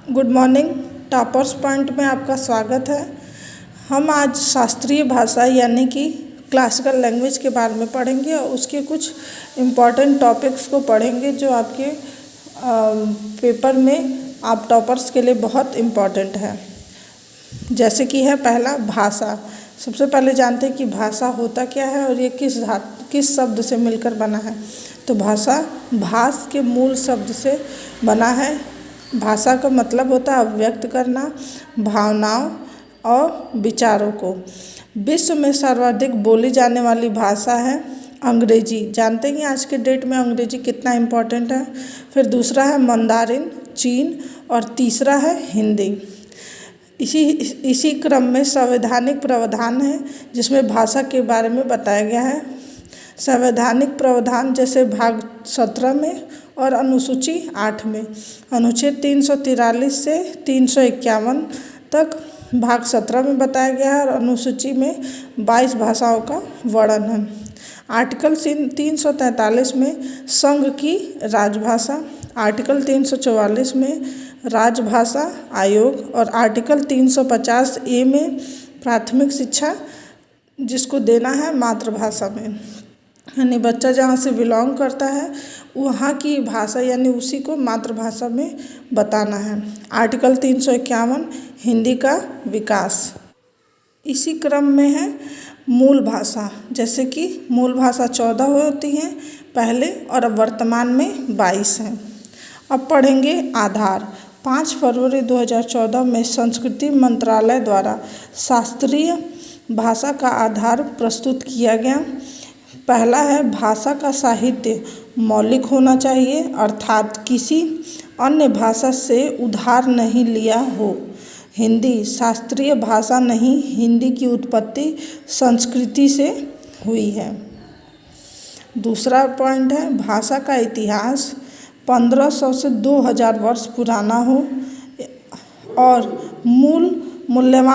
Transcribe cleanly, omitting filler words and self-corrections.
Good morning. Toppers point में आपका स्वागत है। हम आज शास्त्रीय भाषा यानी कि क्लासिकल लैंग्वेज के बारे में पढ़ेंगे और उसके कुछ इम्पॉर्टेंट टॉपिक्स को पढ़ेंगे जो आपके पेपर में आप टॉपर्स के लिए बहुत इम्पॉर्टेंट है। जैसे कि है पहला भाषा। सबसे पहले जानते हैं कि भाषा होता क्या है और ये किस शब्द से मिलकर बना है। तो भाषा भाष के मूल शब्द से बना है। भाषा का मतलब होता है व्यक्त करना भावनाओं और विचारों को। विश्व में सर्वाधिक बोली जाने वाली भाषा है अंग्रेजी। जानते हैं आज के डेट में अंग्रेजी कितना इम्पोर्टेंट है। फिर दूसरा है मंदारिन चीन और तीसरा है हिंदी। इसी क्रम में संवैधानिक प्रावधान है जिसमें भाषा के बारे में बताया गया है। संवैधानिक प्रावधान जैसे भाग 17 में और अनुसूची 8 में। अनुच्छेद 343 से 351 तक भाग 17 में बताया गया है और अनुसूची में 22 भाषाओं का वर्णन है। आर्टिकल 343 में संघ की राजभाषा, आर्टिकल 344 में राजभाषा आयोग और आर्टिकल 350A में प्राथमिक शिक्षा जिसको देना है मातृभाषा में, यानी बच्चा जहाँ से बिलोंग करता है वहाँ की भाषा यानी उसी को मातृभाषा में बताना है। आर्टिकल 351 हिंदी का विकास। इसी क्रम में है मूल भाषा, जैसे कि मूल भाषा 14 होती हैं पहले और अब वर्तमान में 22 हैं। अब पढ़ेंगे आधार। 5 फरवरी 2014 में संस्कृति मंत्रालय द्वारा शास्त्रीय भाषा का आधार प्रस्तुत किया गया। पहला है भाषा का साहित्य मौलिक होना चाहिए, अर्थात किसी अन्य भाषा से उधार नहीं लिया हो। हिंदी शास्त्रीय भाषा नहीं, हिंदी की उत्पत्ति संस्कृति से हुई है। दूसरा पॉइंट है भाषा का इतिहास 1500 से 2000 वर्ष पुराना हो और मूल्यवान